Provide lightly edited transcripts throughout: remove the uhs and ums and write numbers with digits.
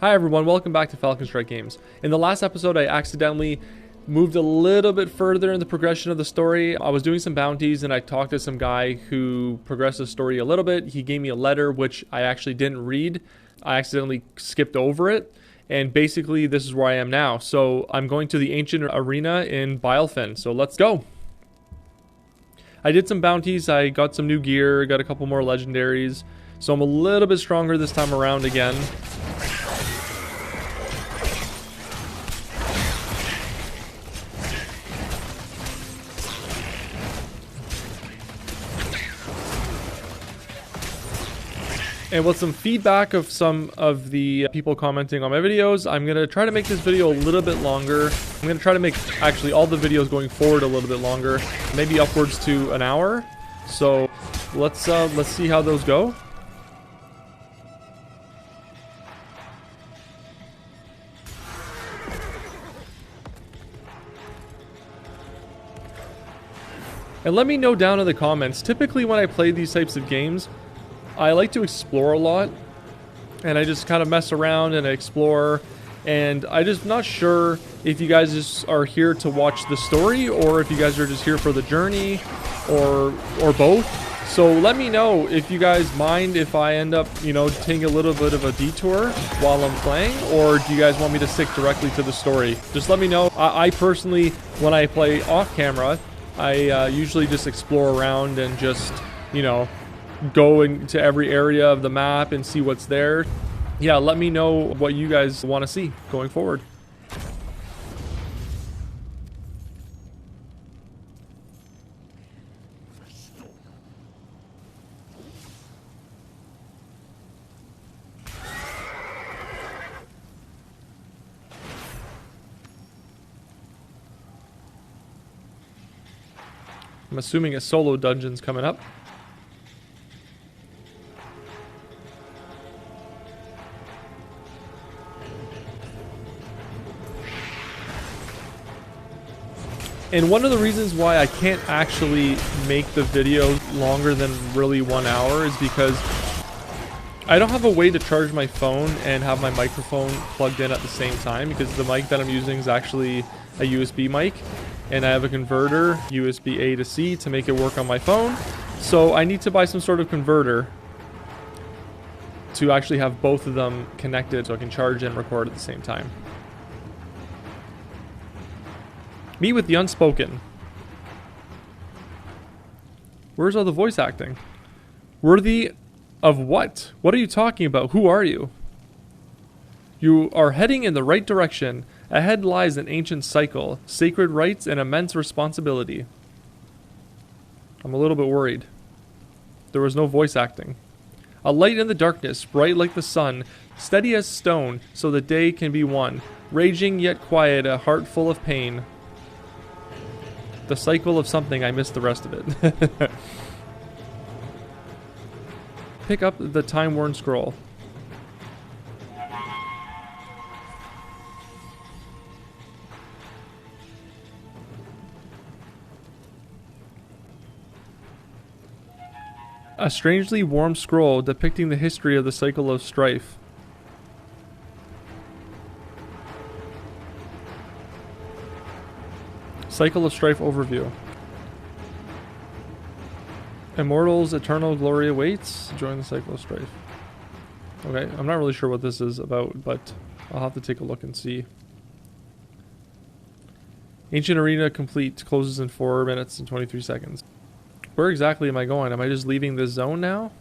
Hi everyone, welcome back to Falcon Strike Games. In the last episode, I accidentally moved a little bit further in the progression of the story. I was doing some bounties and I talked to some guy who progressed the story a little bit. He gave me a letter, which I actually didn't read. I accidentally skipped over it. And basically, this is where I am now. So I'm going to the ancient arena in Bilefin. So let's go. I did some bounties. I got some new gear, got a couple more legendaries. So I'm a little bit stronger this time around again. And with some feedback of some of the people commenting on my videos, I'm going to try to make this video a little bit longer. I'm going to try to make actually all the videos going forward a little bit longer, maybe upwards to an hour. So let's see how those go. And let me know down in the comments, typically when I play these types of games, I like to explore a lot, and I just kind of mess around and I explore, and I'm just not sure if you guys just are here to watch the story or if you guys are just here for the journey or both. So let me know if you guys mind if I end up, you know, taking a little bit of a detour while I'm playing, or do you guys want me to stick directly to the story? Just let me know. I personally, when I play off camera, I usually just explore around and just, you know, go into every area of the map and see what's there. Yeah, let me know what you guys want to see going forward. I'm assuming a solo dungeon's coming up. And one of the reasons why I can't actually make the video longer than really 1 hour is because I don't have a way to charge my phone and have my microphone plugged in at the same time, because the mic that I'm using is actually a USB mic, and I have a converter, USB A to C, to make it work on my phone. So I need to buy some sort of converter to actually have both of them connected so I can charge and record at the same time. Meet with the unspoken. Where's all the voice acting? Worthy of what? What are you talking about? Who are you? You are heading in the right direction. Ahead lies an ancient cycle, sacred rites, and immense responsibility. I'm a little bit worried. There was no voice acting. A light in the darkness, bright like the sun, steady as stone, so the day can be won. Raging yet quiet, a heart full of pain. The cycle of something, I missed the rest of it. Pick up the time-worn scroll. A strangely warm scroll depicting the history of the cycle of strife. Cycle of Strife overview. Immortals' eternal glory awaits. Join the Cycle of Strife. Okay, I'm not really sure what this is about, but I'll have to take a look and see. Ancient Arena complete. Closes in 4 minutes and 23 seconds. Where exactly am I going? Am I just leaving this zone now?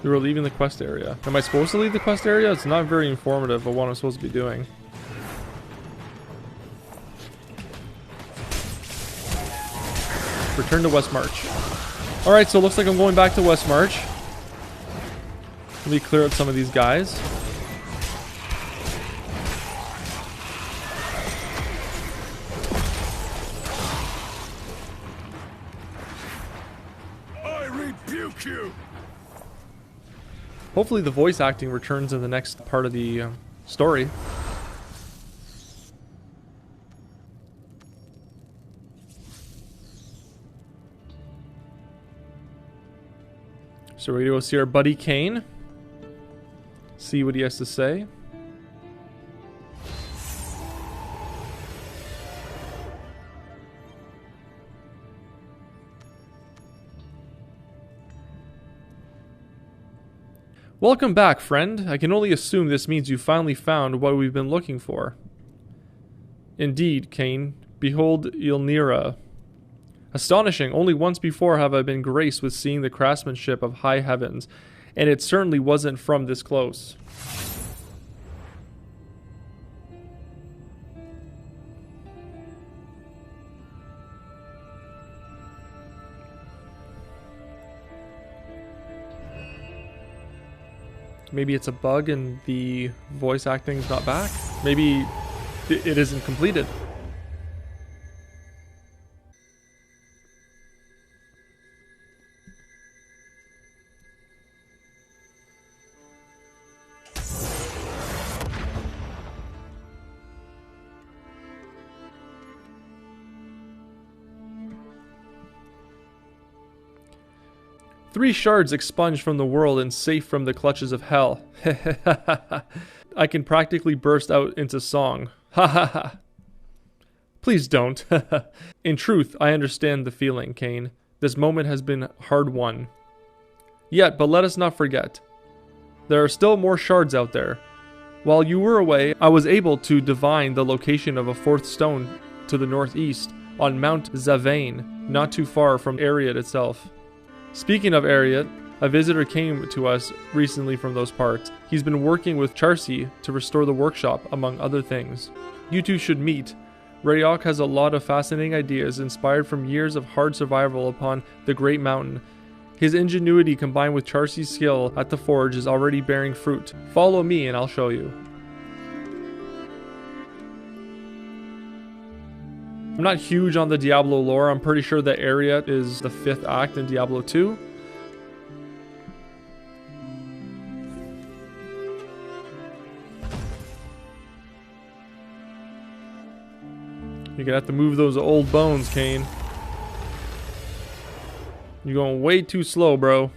We were leaving the quest area. Am I supposed to leave the quest area? It's not very informative of what I'm supposed to be doing. Return to West March. Alright, so it looks like I'm going back to West March. Let me clear up some of these guys. I rebuke you. Hopefully the voice acting returns in the next part of the story. So we're gonna go see our buddy Kane. See what he has to say. Welcome back, friend. I can only assume this means you finally found what we've been looking for. Indeed, Cain. Behold Ylnira. Astonishing. Only once before have I been graced with seeing the craftsmanship of high heavens, and it certainly wasn't from this close. Maybe it's a bug and the voice acting's not back? Maybe it isn't completed. Three shards expunged from the world and safe from the clutches of hell. I can practically burst out into song. Ha ha ha. Please don't. In truth, I understand the feeling, Cain. This moment has been hard won. Yet, but let us not forget. There are still more shards out there. While you were away, I was able to divine the location of a fourth stone to the northeast on Mount Zavane, not too far from Ariat itself. Speaking of Ariat, a visitor came to us recently from those parts. He's been working with Charsi to restore the workshop, among other things. You two should meet. Rayok has a lot of fascinating ideas inspired from years of hard survival upon the Great Mountain. His ingenuity combined with Charsi's skill at the forge is already bearing fruit. Follow me and I'll show you. I'm not huge on the Diablo lore. I'm pretty sure that Ariat is the 5th act in Diablo 2. You're gonna have to move those old bones, Cain. You're going way too slow, bro.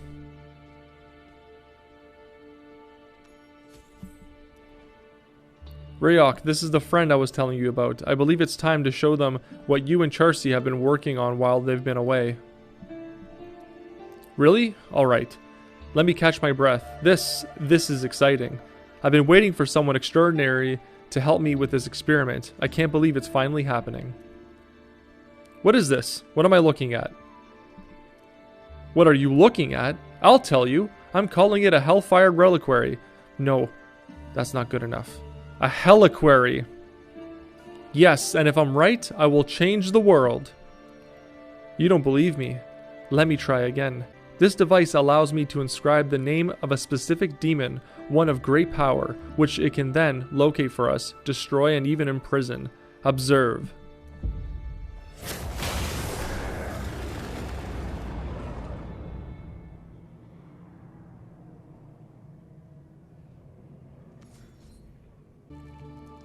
Rayok, this is the friend I was telling you about. I believe it's time to show them what you and Charsi have been working on while they've been away. Really? Alright. Let me catch my breath. This is exciting. I've been waiting for someone extraordinary to help me with this experiment. I can't believe it's finally happening. What is this? What am I looking at? What are you looking at? I'll tell you. I'm calling it a Hellfire Reliquary. No, that's not good enough. A Helliquary. Yes, and if I'm right, I will change the world. You don't believe me? Let me try again. This device allows me to inscribe the name of a specific demon, one of great power, which it can then locate for us, destroy, and even imprison. Observe.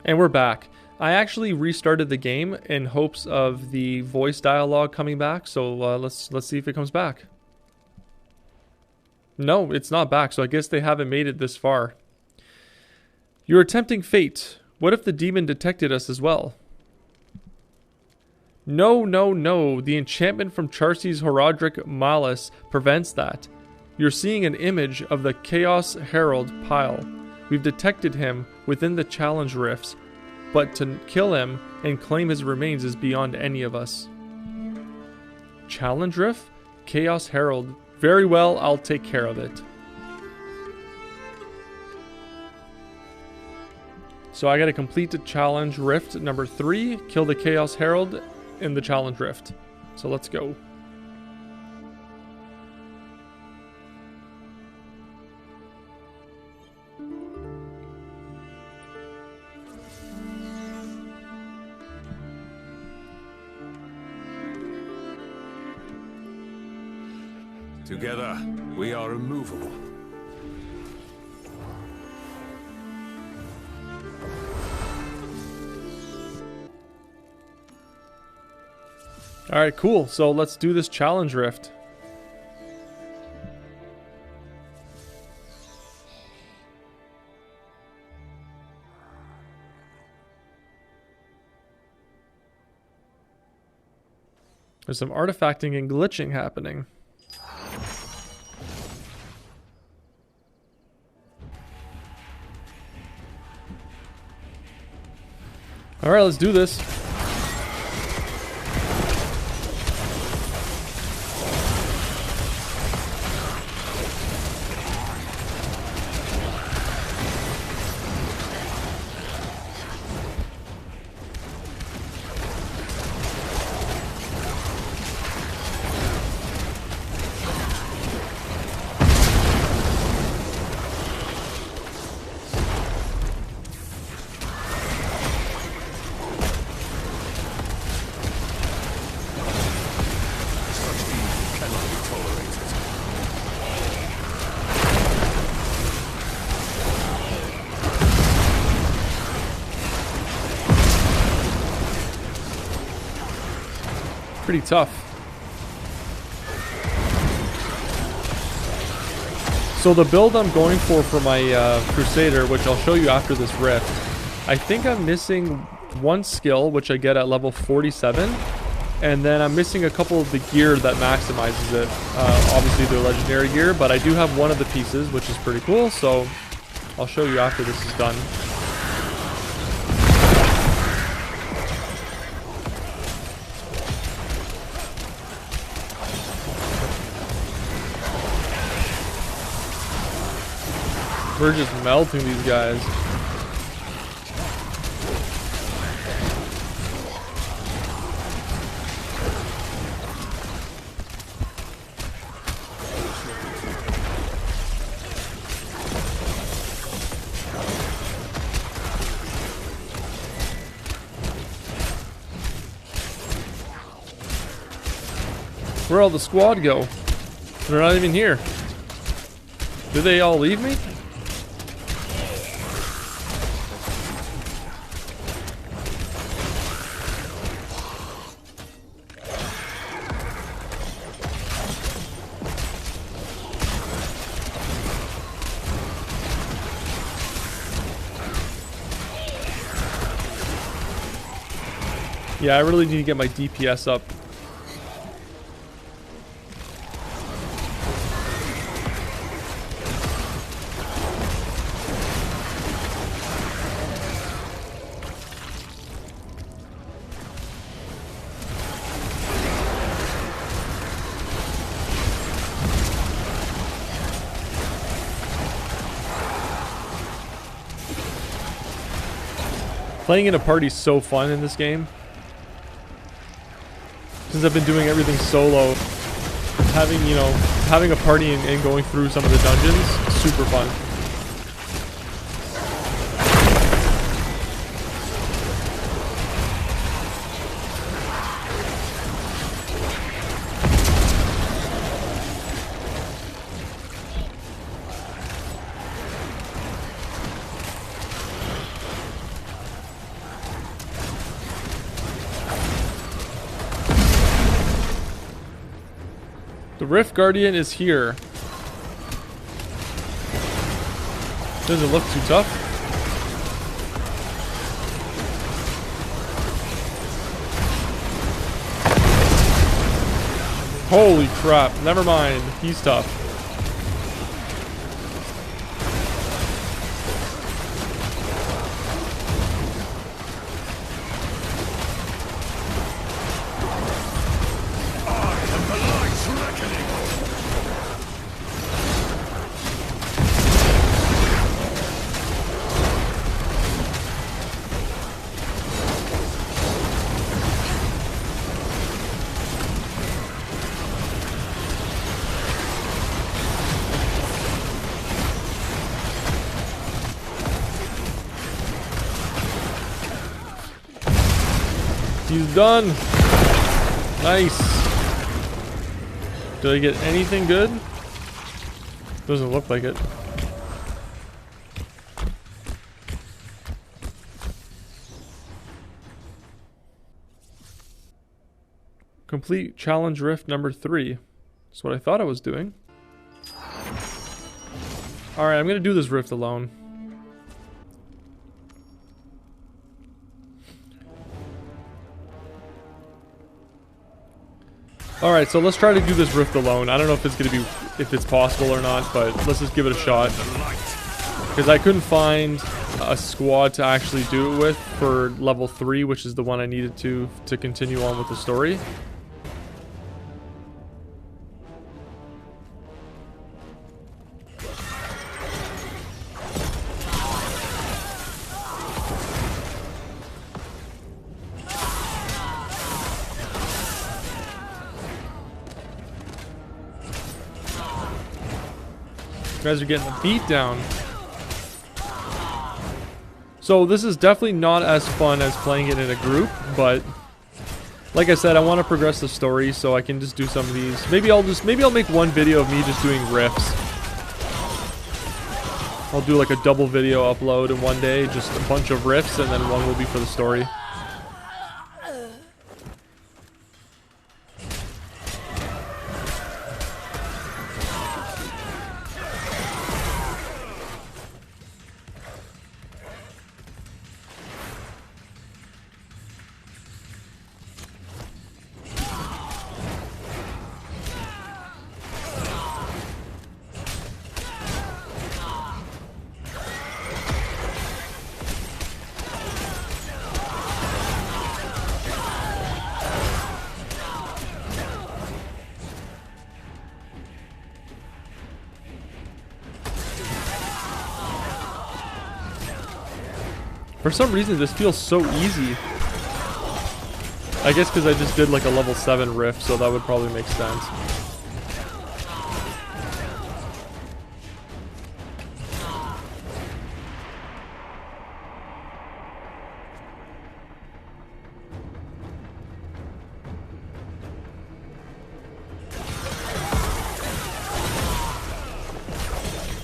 And we're back. I actually restarted the game in hopes of the voice dialogue coming back, so let's see if it comes back. No, it's not back, so I guess they haven't made it this far. You're tempting fate. What if the demon detected us as well? No, no, no. The enchantment from Charsi's Horadric Malice prevents that. You're seeing an image of the Chaos Herald pile. We've detected him within the challenge rifts, but to kill him and claim his remains is beyond any of us. Challenge rift? Chaos Herald. Very well, I'll take care of it. So I gotta complete the challenge rift number 3, kill the Chaos Herald in the challenge rift. So let's go. Together, we are immovable. Alright, cool. So let's do this challenge rift. There's some artifacting and glitching happening. Alright, let's do this. Pretty tough. So the build I'm going for my Crusader, which I'll show you after this rift, I think I'm missing one skill, which I get at level 47, and then I'm missing a couple of the gear that maximizes it. Obviously the legendary gear, but I do have one of the pieces, which is pretty cool, so I'll show you after this is done. We're just melting these guys. Where'd all the squad go? They're not even here. Did they all leave me? Yeah, I really need to get my DPS up. Playing in a party is so fun in this game. Since I've been doing everything solo, having a party and going through some of the dungeons, super fun. The Rift Guardian is here. Doesn't look too tough. Holy crap, never mind. He's tough. He's done. Nice. Did I get anything good? Doesn't look like it. Complete challenge rift number 3. That's what I thought I was doing. Alright, I'm gonna do this rift alone. Alright, so let's try to do this rift alone. I don't know if it's gonna be, if it's possible or not, but let's just give it a shot. Because I couldn't find a squad to actually do it with for level 3, which is the one I needed to continue on with the story. You guys are getting a beat down. So this is definitely not as fun as playing it in a group, but like I said, I want to progress the story, so I can just do some of these. Maybe I'll make one video of me just doing riffs. I'll do like a double video upload in one day, just a bunch of riffs, and then one will be for the story. For some reason, this feels so easy. I guess because I just did like a level 7 riff, so that would probably make sense.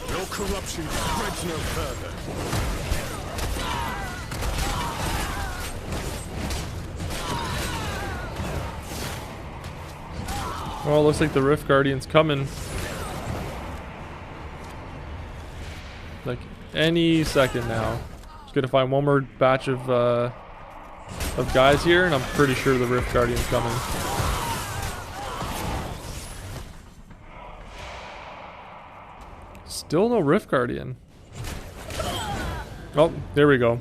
Your corruption spreads no further. Well, looks like the Rift Guardian's coming. Like any second now. Just gonna find one more batch of guys here, and I'm pretty sure the Rift Guardian's coming. Still no Rift Guardian. Oh, there we go.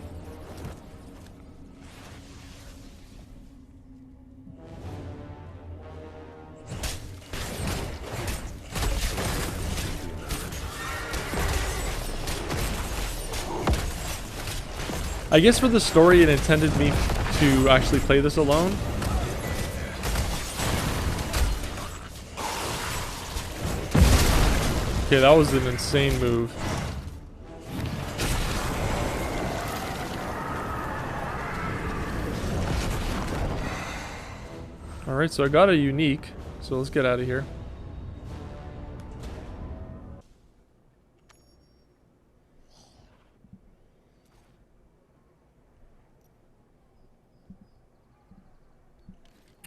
I guess for the story it intended me to actually play this alone. Okay, that was an insane move. Alright, so I got a unique, so let's get out of here.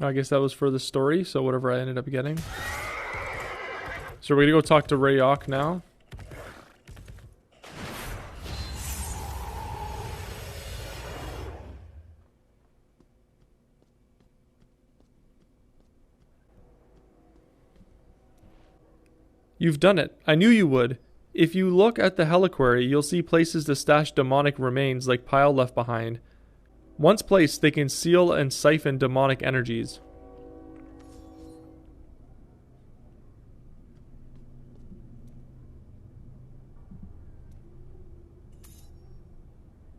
I guess that was for the story, so whatever I ended up getting. So we're gonna go talk to Rayok now. You've done it. I knew you would. If you look at the Helliquary, you'll see places to stash demonic remains like Pile left behind. Once placed, they can seal and siphon demonic energies.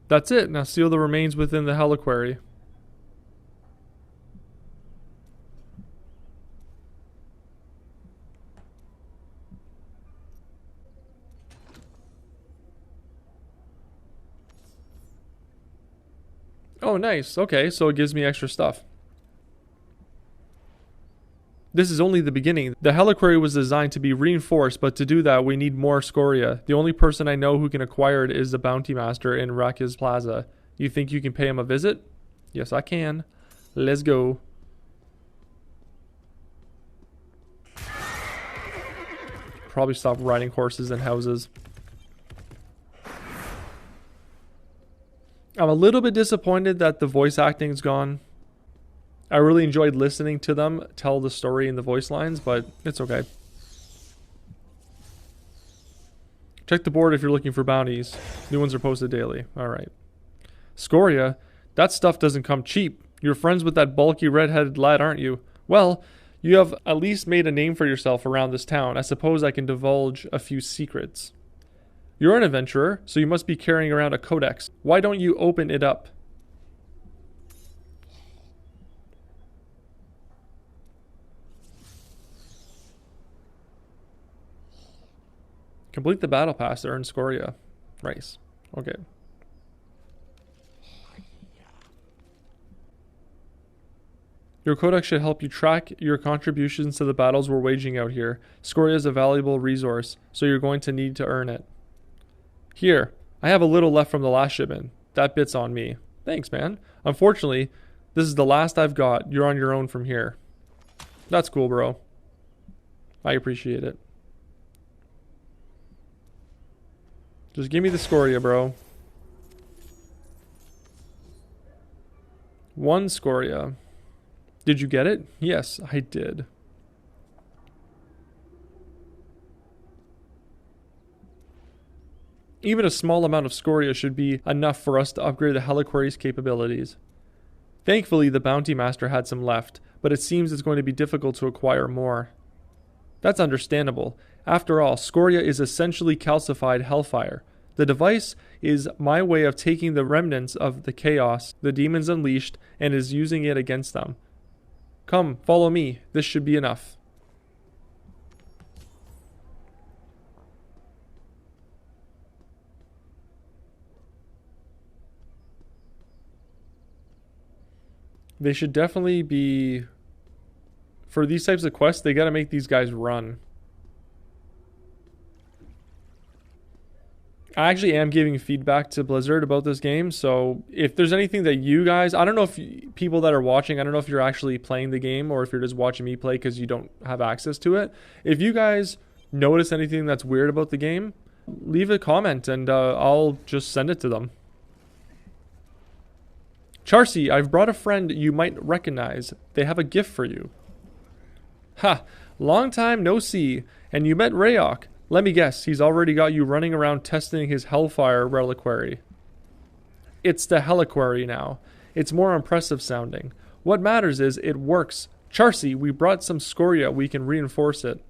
That's it. Now seal the remains within the Helliquary. Oh, nice. Okay, so it gives me extra stuff. This is only the beginning. The Helliquary was designed to be reinforced, but to do that, we need more scoria. The only person I know who can acquire it is the Bounty Master in Rakiz Plaza. You think you can pay him a visit? Yes, I can. Let's go. Probably stop riding horses in houses. I'm a little bit disappointed that the voice acting's gone. I really enjoyed listening to them tell the story in the voice lines, but it's okay. Check the board if you're looking for bounties. New ones are posted daily. Alright. Scoria, that stuff doesn't come cheap. You're friends with that bulky red-headed lad, aren't you? Well, you have at least made a name for yourself around this town. I suppose I can divulge a few secrets. You're an adventurer, so you must be carrying around a codex. Why don't you open it up? Complete the battle pass to earn Scoria. Nice. Okay. Your codex should help you track your contributions to the battles we're waging out here. Scoria is a valuable resource, so you're going to need to earn it. Here, I have a little left from the last shipment. That bit's on me. Thanks, man. Unfortunately, this is the last I've got. You're on your own from here. That's cool, bro. I appreciate it. Just give me the Scoria, bro. 1 Scoria. Did you get it? Yes, I did. Even a small amount of Scoria should be enough for us to upgrade the Helliquary's capabilities. Thankfully, the Bounty Master had some left, but it seems it's going to be difficult to acquire more. That's understandable. After all, Scoria is essentially calcified hellfire. The device is my way of taking the remnants of the chaos the demons unleashed and is using it against them. Come, follow me. This should be enough. They should definitely be... For these types of quests, they gotta make these guys run. I actually am giving feedback to Blizzard about this game, so if there's anything that you guys... I don't know if people that are watching, I don't know if you're actually playing the game or if you're just watching me play because you don't have access to it. If you guys notice anything that's weird about the game, leave a comment and I'll just send it to them. Charcy, I've brought a friend you might recognize. They have a gift for you. Ha! Long time no see. And you met Rayok. Let me guess, he's already got you running around testing his Hellfire Reliquary. It's the Helliquary now. It's more impressive sounding. What matters is it works. Charcy, we brought some Scoria. We can reinforce it.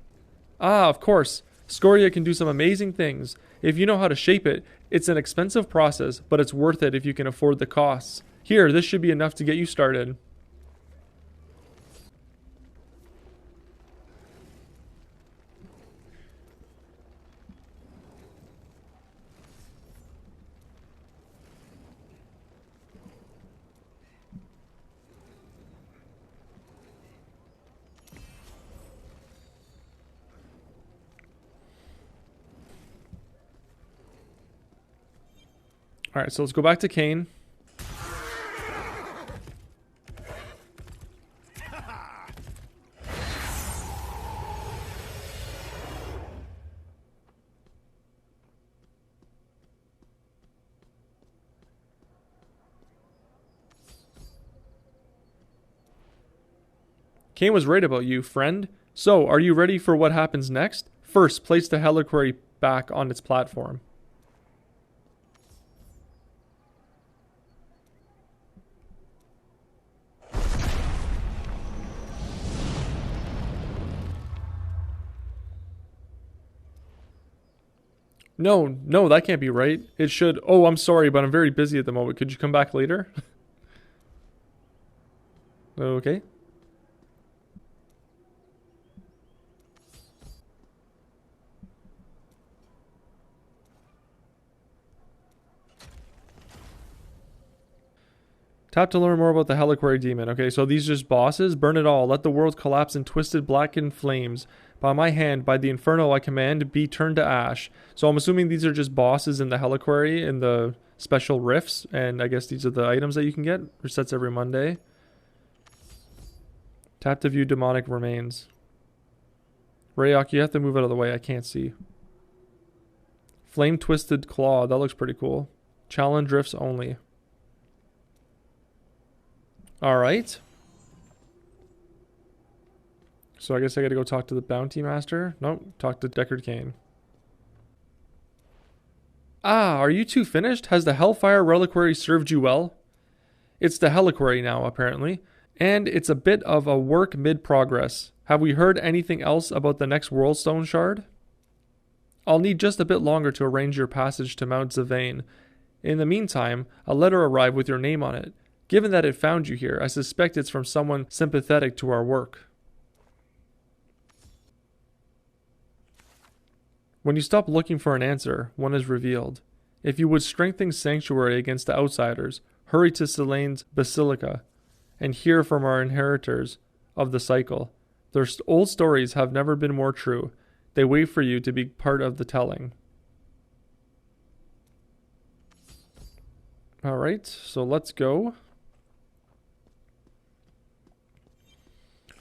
Ah, of course. Scoria can do some amazing things. If you know how to shape it, it's an expensive process, but it's worth it if you can afford the costs. Here, this should be enough to get you started. Alright, so let's go back to Kane. Kane was right about you, friend. So, are you ready for what happens next? First, place the Helliquary back on its platform. No, that can't be right. It should... Oh, I'm sorry, but I'm very busy at the moment. Could you come back later? Okay. Tap to learn more about the Helliquary demon. Okay, so these are just bosses. Burn it all. Let the world collapse in twisted blackened flames. By my hand, by the inferno I command, be turned to ash. So I'm assuming these are just bosses in the Helliquary in the special rifts. And I guess these are the items that you can get. Resets every Monday. Tap to view demonic remains. Rayok, you have to move out of the way. I can't see. Flame twisted claw. That looks pretty cool. Challenge rifts only. Alright. So I guess I gotta go talk to the bounty master. Nope, talk to Deckard Cain. Ah, are you two finished? Has the Hellfire Reliquary served you well? It's the Helliquary now, apparently. And it's a bit of a work mid-progress. Have we heard anything else about the next Worldstone shard? I'll need just a bit longer to arrange your passage to Mount Zavain. In the meantime, a letter arrived with your name on it. Given that it found you here, I suspect it's from someone sympathetic to our work. When you stop looking for an answer, one is revealed. If you would strengthen Sanctuary against the outsiders, hurry to Selene's Basilica, and hear from our inheritors of the cycle. Their old stories have never been more true. They wait for you to be part of the telling. Alright, so let's go.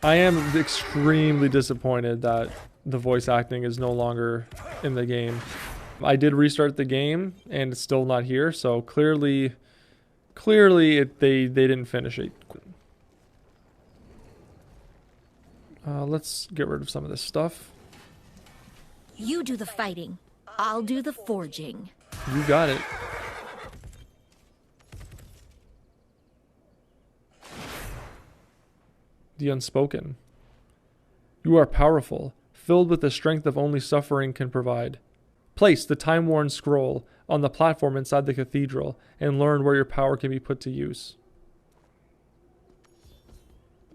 I am extremely disappointed that the voice acting is no longer in the game. I did restart the game and it's still not here, so clearly they didn't finish it. Let's get rid of some of this stuff. You do the fighting. I'll do the forging. You got it. The Unspoken. You are powerful, filled with the strength of only suffering can provide. Place the time-worn scroll on the platform inside the cathedral and learn where your power can be put to use.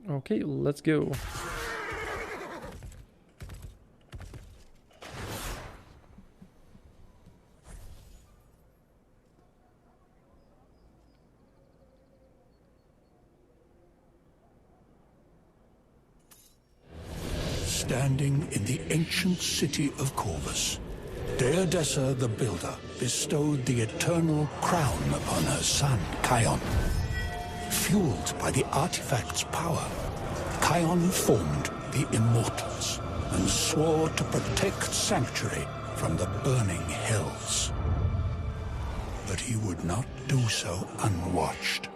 Okay, let's go. Standing in the ancient city of Corvus, Diablo the Builder bestowed the eternal crown upon her son, Kion. Fueled by the artifact's power, Kion formed the Immortals and swore to protect Sanctuary from the burning hells. But he would not do so unwatched.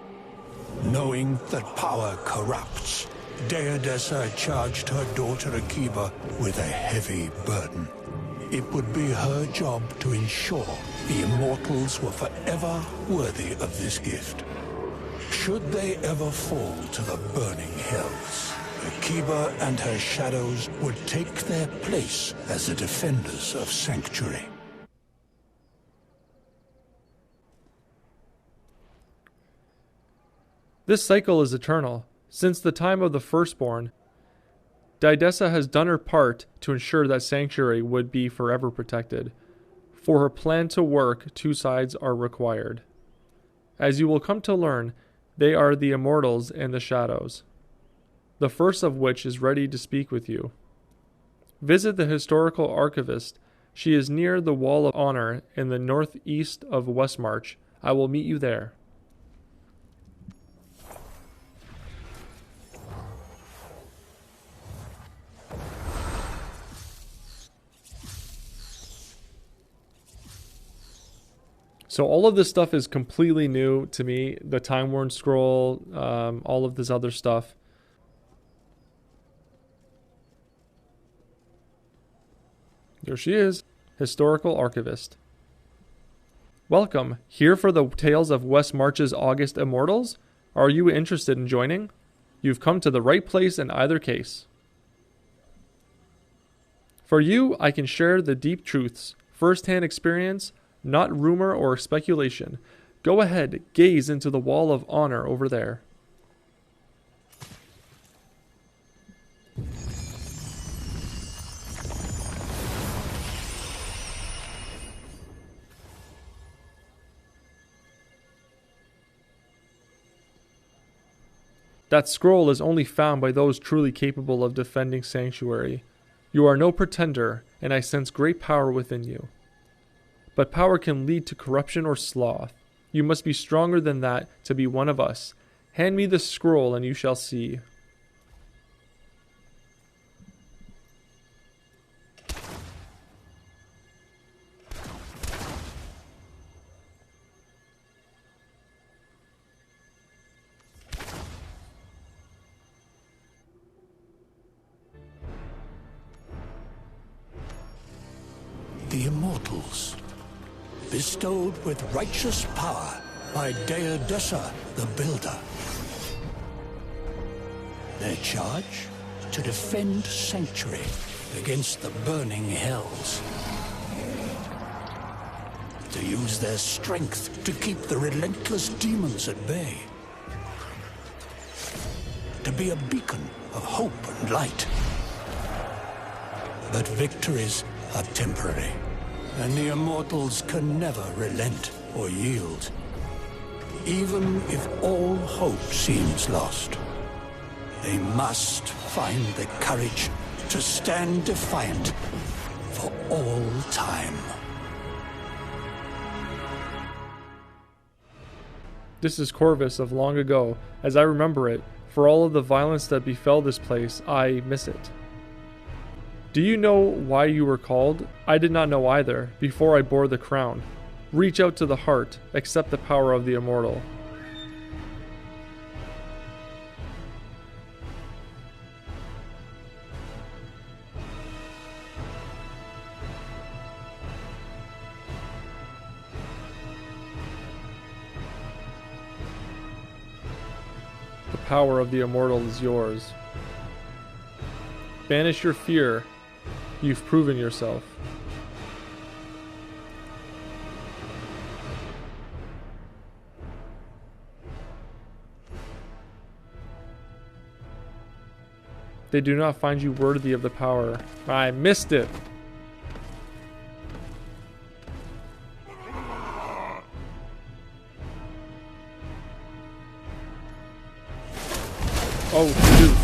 Knowing that power corrupts, Diablo charged her daughter Akiba with a heavy burden. It would be her job to ensure the Immortals were forever worthy of this gift. Should they ever fall to the burning hells, Akiba and her shadows would take their place as the defenders of Sanctuary. This cycle is eternal. Since the time of the Firstborn, Diablo has done her part to ensure that Sanctuary would be forever protected. For her plan to work, two sides are required. As you will come to learn, they are the Immortals and the Shadows, the first of which is ready to speak with you. Visit the historical archivist. She is near the Wall of Honor in the northeast of Westmarch. I will meet you there. So all of this stuff is completely new to me. The Time-Worn Scroll, all of this other stuff. There she is, Historical Archivist. Welcome, here for the tales of Westmarch's August Immortals? Are you interested in joining? You've come to the right place in either case. For you, I can share the deep truths, first-hand experience, not rumor or speculation. Go ahead, gaze into the Wall of Honor over there. That scroll is only found by those truly capable of defending Sanctuary. You are no pretender, and I sense great power within you. But power can lead to corruption or sloth. You must be stronger than that to be one of us. Hand me the scroll and you shall see. the Immortals, bestowed with righteous power by Dessa the Builder. Their charge? To defend Sanctuary against the burning hells. To use their strength to keep the relentless demons at bay. To be a beacon of hope and light. But victories are temporary, and the Immortals can never relent or yield. Even if all hope seems lost, they must find the courage to stand defiant for all time. This is Corvus of long ago, as I remember it. For all of the violence that befell this place, I miss it. Do you know why you were called? I did not know either, before I bore the crown. Reach out to the heart, accept the power of the immortal. The power of the immortal is yours. Banish your fear. You've proven yourself. They do not find you worthy of the power. I missed it. Oh, shoot.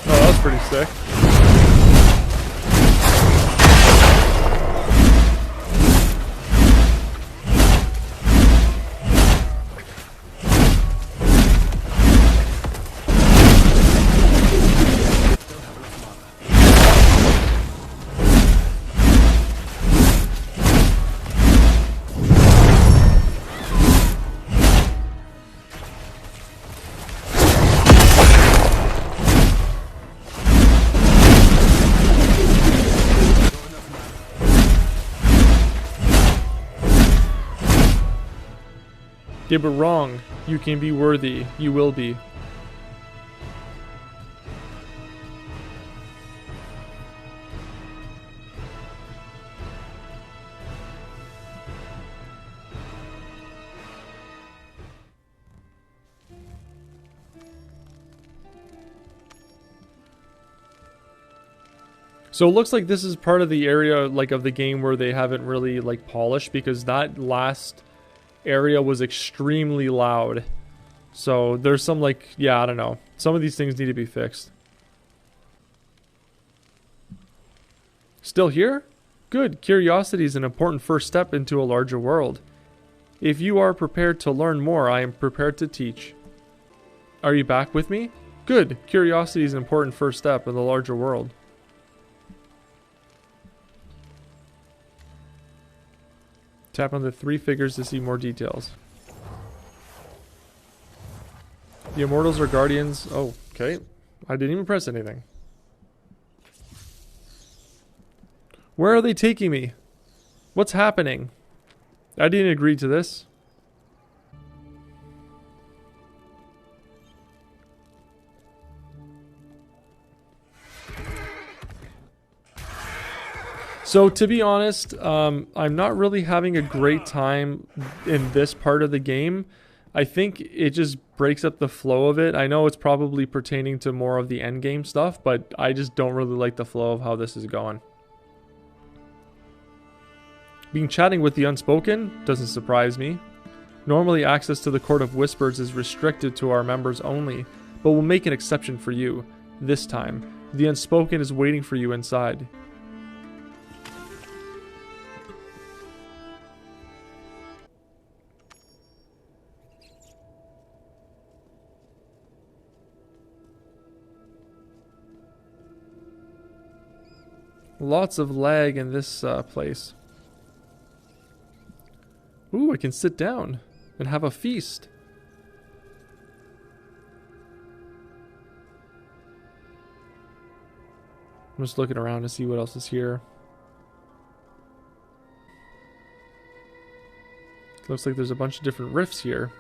Oh, that was pretty sick. Yeah, but wrong. You can be worthy. You will be. So it looks like this is part of the area like of the game where they haven't really like polished, because that last area was extremely loud. So there's some like, yeah, I don't know. Some of these things need to be fixed. Still here? Good. Curiosity is an important first step into a larger world. If you are prepared to learn more, I am prepared to teach. Are you back with me? Good. Curiosity is an important first step in the larger world. Tap on the 3 figures to see more details. The Immortals are guardians. Oh, okay. I didn't even press anything. Where are they taking me? What's happening? I didn't agree to this. So to be honest, I'm not really having a great time in this part of the game. I think it just breaks up the flow of it. I know it's probably pertaining to more of the end game stuff, but I just don't really like the flow of how this is going. Being chatting with the Unspoken doesn't surprise me. Normally access to the Court of Whispers is restricted to our members only, but we'll make an exception for you. This time, the Unspoken is waiting for you inside. Lots of lag in this place. Ooh, I can sit down and have a feast. I'm just looking around to see what else is here. Looks like there's a bunch of different rifts here.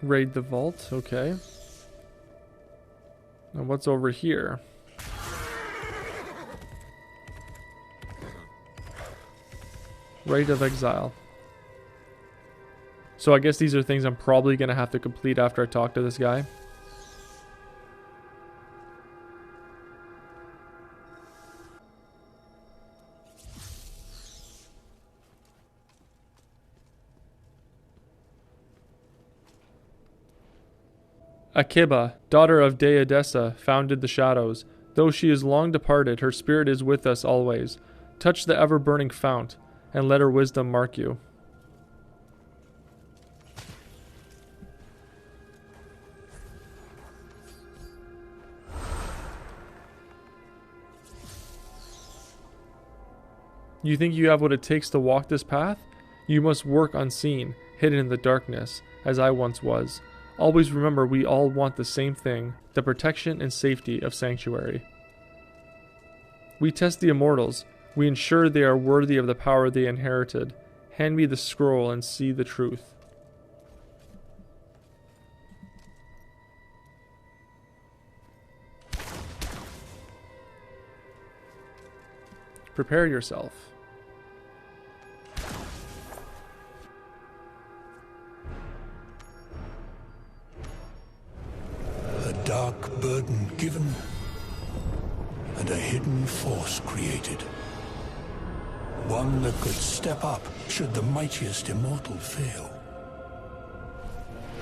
Raid the vault, okay. And what's over here? Rite of Exile. So I guess these are things I'm probably going to have to complete after I talk to this guy. Akiba, daughter of Deidessa, founded the Shadows. Though she is long departed, her spirit is with us always. Touch the ever-burning fount, and let her wisdom mark you. You think you have what it takes to walk this path? You must work unseen, hidden in the darkness, as I once was. Always remember we all want the same thing, the protection and safety of Sanctuary. We test the immortals. We ensure they are worthy of the power they inherited. Hand me the scroll and see the truth. Prepare yourself. A dark burden given, and a hidden force created. One that could step up should the mightiest immortal fail.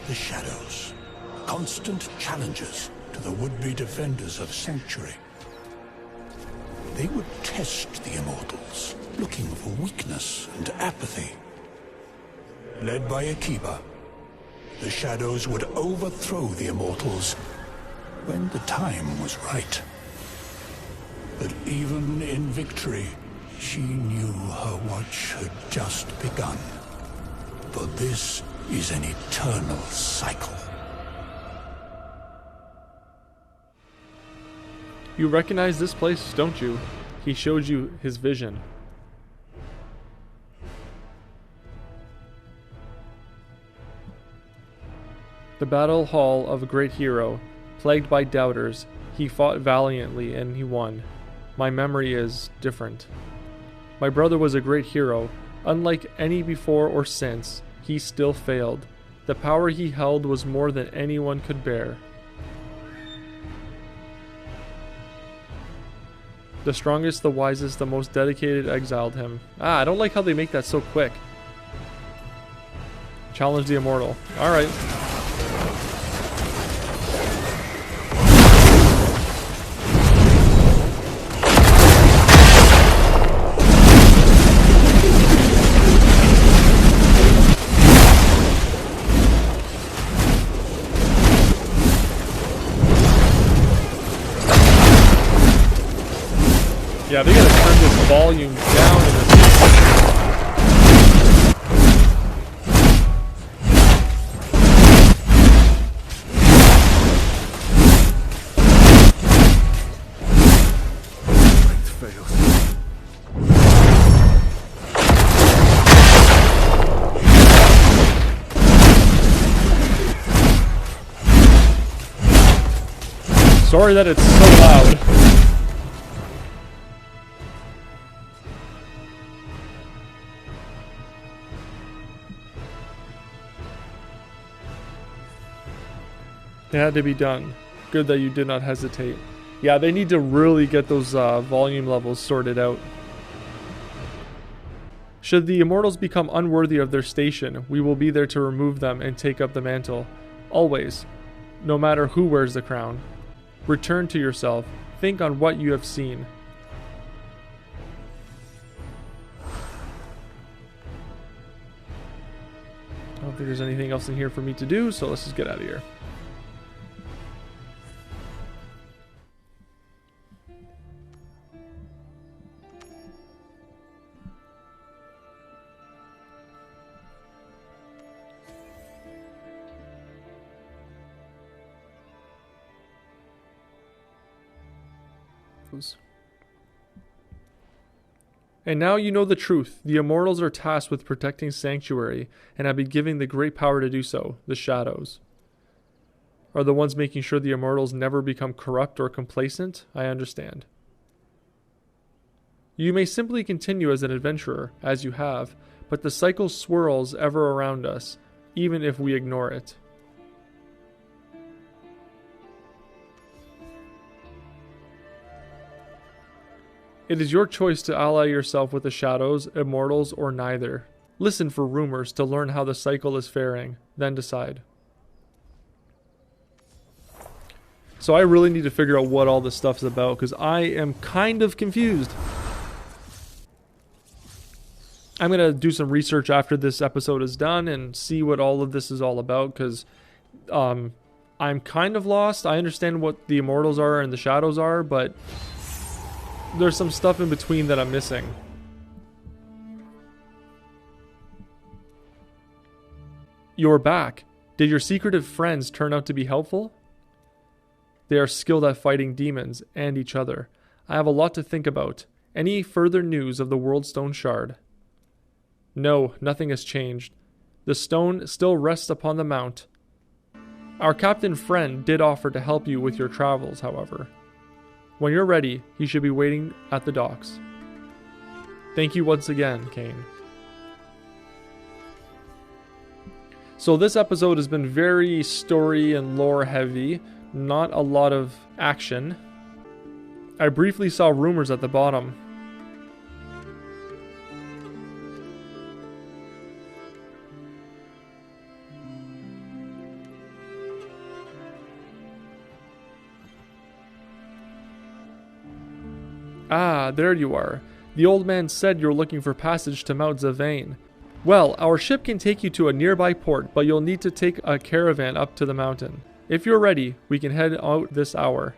The Shadows, constant challengers to the would-be defenders of Sanctuary. They would test the immortals, looking for weakness and apathy. Led by Akiba, the Shadows would overthrow the immortals when the time was right. But even in victory, she knew her watch had just begun. For this is an eternal cycle. You recognize this place, don't you? He showed you his vision. The battle hall of a great hero. Plagued by doubters, he fought valiantly and he won. My memory is different. My brother was a great hero. Unlike any before or since, he still failed. The power he held was more than anyone could bear. The strongest, the wisest, the most dedicated exiled him. I don't like how they make that so quick. Challenge the immortal. Alright. Yeah, they gotta turn this volume down in this. Strength fails. Sorry that it's so loud. It had to be done. Good that you did not hesitate. Yeah, they need to really get those volume levels sorted out. Should the immortals become unworthy of their station, we will be there to remove them and take up the mantle. Always. No matter who wears the crown. Return to yourself. Think on what you have seen. think there's anything else in here for me to do, so let's just get out of here. And now you know the truth. The Immortals are tasked with protecting Sanctuary, and have been given the great power to do so. The Shadows are the ones making sure the Immortals never become corrupt or complacent. I understand. You may simply continue as an adventurer, as you have, but the cycle swirls ever around us, even if we ignore it. It is your choice to ally yourself with the Shadows, Immortals, or neither. Listen for rumors to learn how the cycle is faring, then decide. So I really need to figure out what all this stuff is about, because I am kind of confused. I'm going to do some research after this episode is done and see what all of this is all about, because I'm kind of lost. I understand what the Immortals are and the Shadows are, but there's some stuff in between that I'm missing. You're back. Did your secretive friends turn out to be helpful? They are skilled at fighting demons and each other. I have a lot to think about. Any further news of the Worldstone Shard? No, nothing has changed. The stone still rests upon the mount. Our captain friend did offer to help you with your travels, however. When you're ready, he should be waiting at the docks. Thank you once again, Kane. So this episode has been very story and lore heavy, not a lot of action. I briefly saw rumors at the bottom. Ah, there you are. The old man said you're looking for passage to Mount Zavane. Well, our ship can take you to a nearby port, but you'll need to take a caravan up to the mountain. If you're ready, we can head out this hour.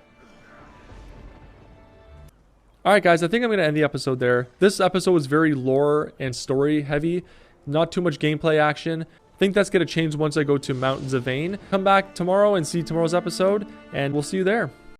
Alright guys, I think I'm going to end the episode there. This episode was very lore and story heavy. Not too much gameplay action. I think that's going to change once I go to Mount Zavane. Come back tomorrow and see tomorrow's episode, and we'll see you there.